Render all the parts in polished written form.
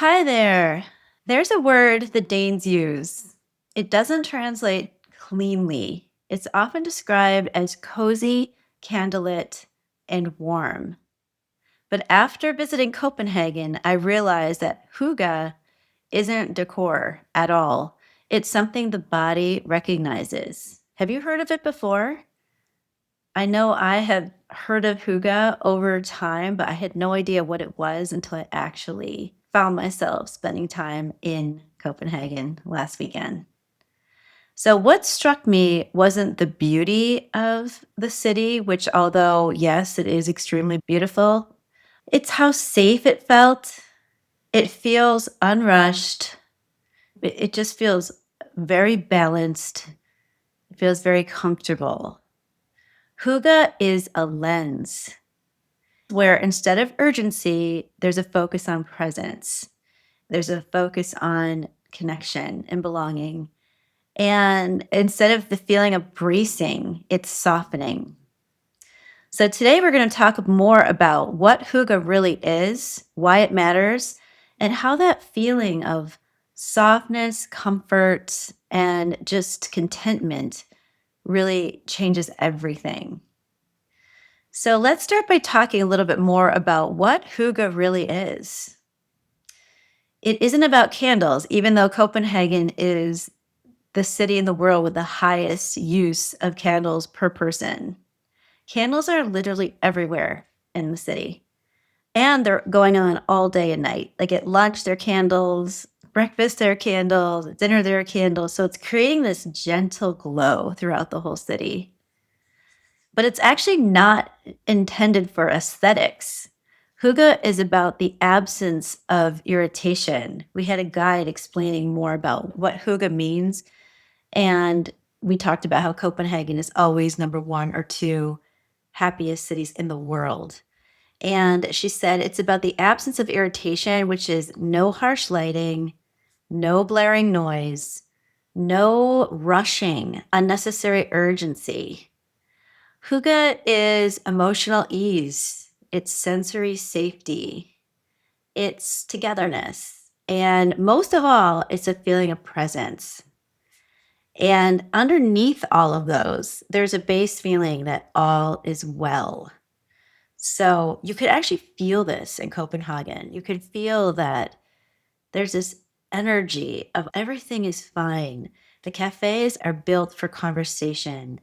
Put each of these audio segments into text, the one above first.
Hi there. There's a word the Danes use. It doesn't translate cleanly. It's often described as cozy, candlelit, and warm. But after visiting Copenhagen, I realized that hygge isn't decor at all. It's something the body recognizes. Have you heard of it before? I know I have heard of hygge over time, but I had no idea what it was until I actually found myself spending time in Copenhagen last weekend. So, what struck me wasn't the beauty of the city, which, although, yes, it is extremely beautiful, it's how safe it felt. It feels unrushed. It just feels very balanced. It feels very comfortable. Hygge is a lens where instead of urgency, there's a focus on presence. There's a focus on connection and belonging. And instead of the feeling of bracing, it's softening. So today we're going to talk more about what hygge really is, why it matters, and how that feeling of softness, comfort, and just contentment really changes everything. So let's start by talking a little bit more about what hygge really is. It isn't about candles, even though Copenhagen is the city in the world with the highest use of candles per person. Candles are literally everywhere in the city, and they're going on all day and night. Like at lunch, there are candles, breakfast, there are candles, at dinner, there are candles. So it's creating this gentle glow throughout the whole city. But it's actually not intended for aesthetics. Hygge is about the absence of irritation. We had a guide explaining more about what hygge means, and we talked about how Copenhagen is always number one or two happiest cities in the world. And she said it's about the absence of irritation, which is no harsh lighting, no blaring noise, no rushing, unnecessary urgency. Hygge is emotional ease, it's sensory safety, it's togetherness, and most of all, it's a feeling of presence. And underneath all of those, there's a base feeling that all is well. So you could actually feel this in Copenhagen. You could feel that there's this energy of everything is fine. The cafes are built for conversation.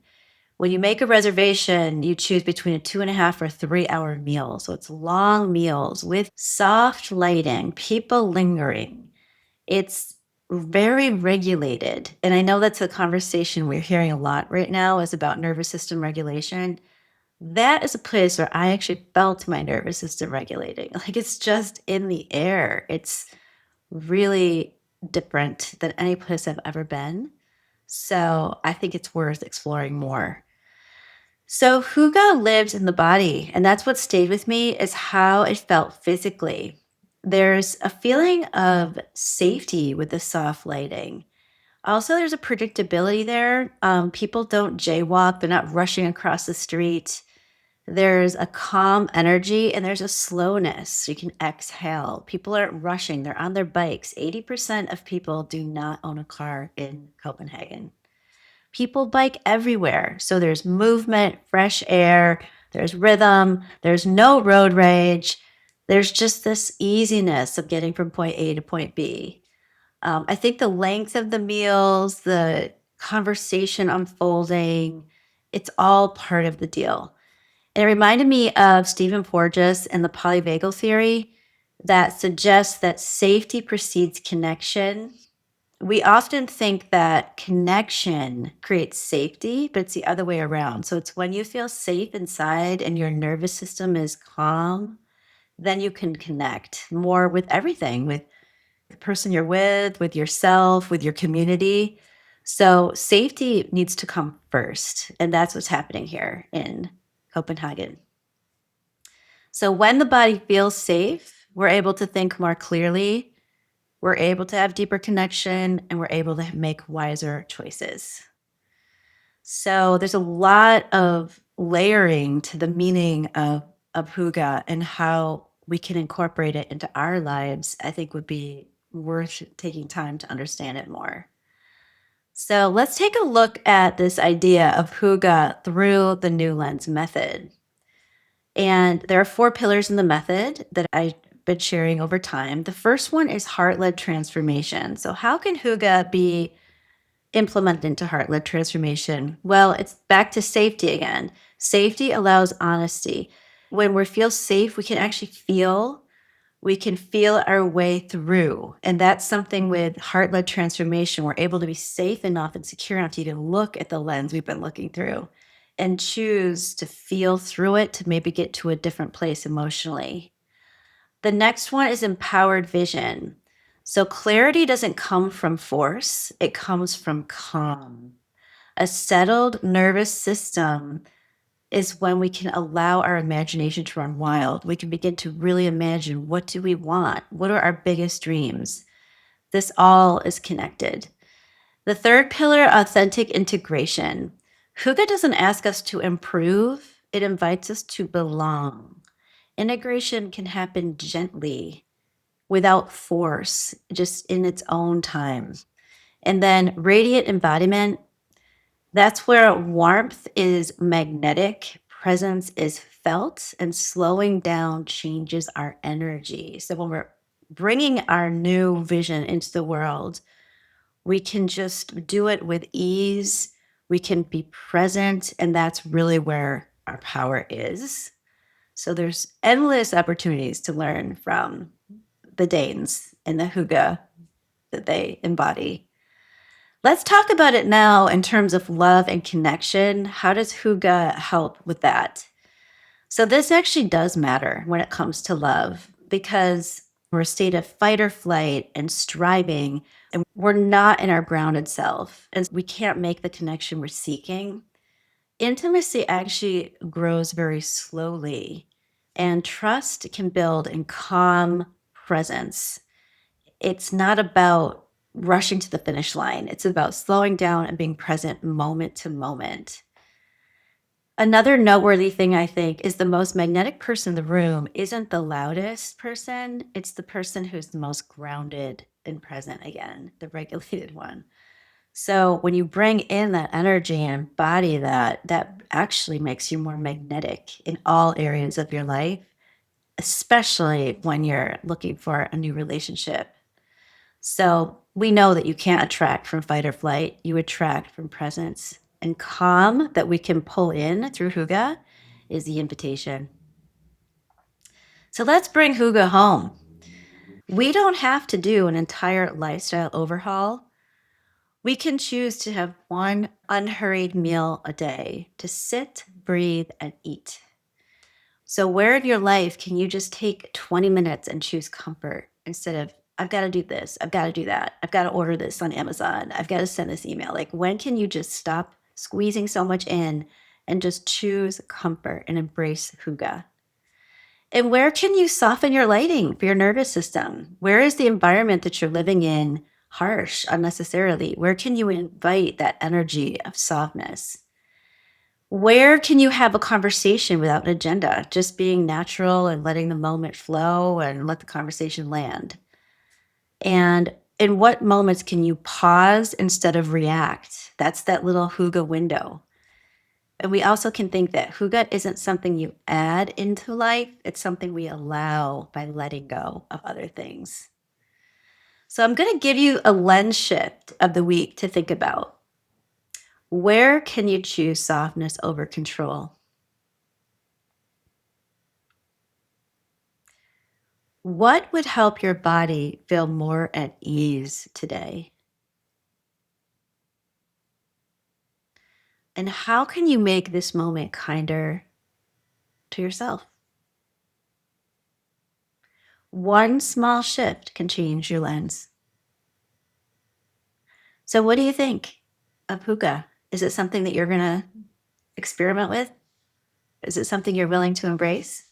When you make a reservation, you choose between a 2.5 or 3 hour meal. So it's long meals with soft lighting, people lingering. It's very regulated. And I know that's a conversation we're hearing a lot right now is about nervous system regulation. That is a place where I actually felt my nervous system regulating. Like it's just in the air. It's really different than any place I've ever been. So I think it's worth exploring more. So hygge lives in the body, and that's what stayed with me is how it felt physically. There's a feeling of safety with the soft lighting. Also, there's a predictability there. People don't jaywalk, they're not rushing across the street. There's a calm energy and there's a slowness. You can exhale. People aren't rushing, they're on their bikes. 80% of people do not own a car in Copenhagen. People bike everywhere. So there's movement, fresh air, there's rhythm, there's no road rage. There's just this easiness of getting from point A to point B. I think the length of the meals, the conversation unfolding, it's all part of the deal. And it reminded me of Stephen Porges and the polyvagal theory that suggests that safety precedes connection. We often think that connection creates safety, but it's the other way around. So it's when you feel safe inside and your nervous system is calm, then you can connect more with everything, with the person you're with yourself, with your community. So safety needs to come first. And that's what's happening here in Copenhagen. So when the body feels safe, we're able to think more clearly, we're able to have deeper connection, and we're able to make wiser choices. So there's a lot of layering to the meaning of hygge and how we can incorporate it into our lives, I think would be worth taking time to understand it more. So let's take a look at this idea of Hygge through the New Lens method. And there are 4 pillars in the method that I've been sharing over time. The first one is heart-led transformation. So how can Hygge be implemented into heart-led transformation? Well, it's back to safety again. Safety allows honesty. When we feel safe, we can feel our way through. And that's something with heart-led transformation. We're able to be safe enough and secure enough to even look at the lens we've been looking through and choose to feel through it to maybe get to a different place emotionally. The next one is empowered vision. So clarity doesn't come from force, it comes from calm. A settled nervous system is when we can allow our imagination to run wild. We can begin to really imagine, what do we want? What are our biggest dreams? This all is connected. The third pillar, authentic integration. Hygge doesn't ask us to improve, it invites us to belong. Integration can happen gently, without force, just in its own time. And then radiant embodiment, that's where warmth is magnetic, presence is felt, and slowing down changes our energy. So when we're bringing our new vision into the world, we can just do it with ease. We can be present, and that's really where our power is. So there's endless opportunities to learn from the Danes and the Hygge that they embody. Let's talk about it now in terms of love and connection. How does Hygge help with that? So this actually does matter when it comes to love, because we're a state of fight or flight and striving, and we're not in our grounded self, and we can't make the connection we're seeking. Intimacy actually grows very slowly, and trust can build in calm presence. It's not about rushing to the finish line. It's about slowing down and being present moment to moment. Another noteworthy thing, I think, is the most magnetic person in the room isn't the loudest person. It's the person who's the most grounded and present again, the regulated one. So when you bring in that energy and embody that, that actually makes you more magnetic in all areas of your life, especially when you're looking for a new relationship. So we know that you can't attract from fight or flight. You attract from presence, and calm that we can pull in through Hygge is the invitation. So let's bring Hygge home. We don't have to do an entire lifestyle overhaul. We can choose to have one unhurried meal a day to sit, breathe, and eat. So where in your life can you just take 20 minutes and choose comfort instead of, I've got to do this, I've got to do that, I've got to order this on Amazon, I've got to send this email. Like, when can you just stop squeezing so much in and just choose comfort and embrace Hygge? And where can you soften your lighting for your nervous system? Where is the environment that you're living in harsh unnecessarily? Where can you invite that energy of softness? Where can you have a conversation without an agenda, just being natural and letting the moment flow and let the conversation land? And in what moments can you pause instead of react? That's that little Hygge window. And we also can think that Hygge isn't something you add into life, it's something we allow by letting go of other things. So I'm going to give you a lens shift of the week to think about. Where can you choose softness over control? What would help your body feel more at ease today? And how can you make this moment kinder to yourself? One small shift can change your lens. So, what do you think of Hygge? Is it something that you're going to experiment with? Is it something you're willing to embrace?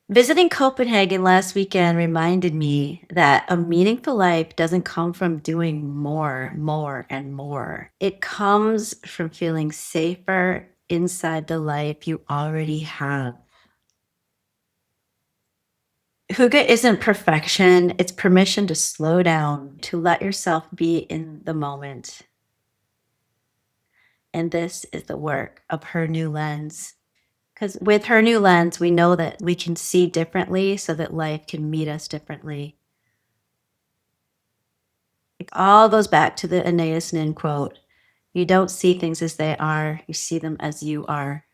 Visiting Copenhagen last weekend reminded me that a meaningful life doesn't come from doing more, and more. It comes from feeling safer inside the life you already have. Hygge isn't perfection, it's permission to slow down, to let yourself be in the moment. And this is the work of her new lens. Because with her new lens, we know that we can see differently so that life can meet us differently. It all goes back to the Anais Nin quote. You don't see things as they are, you see them as you are.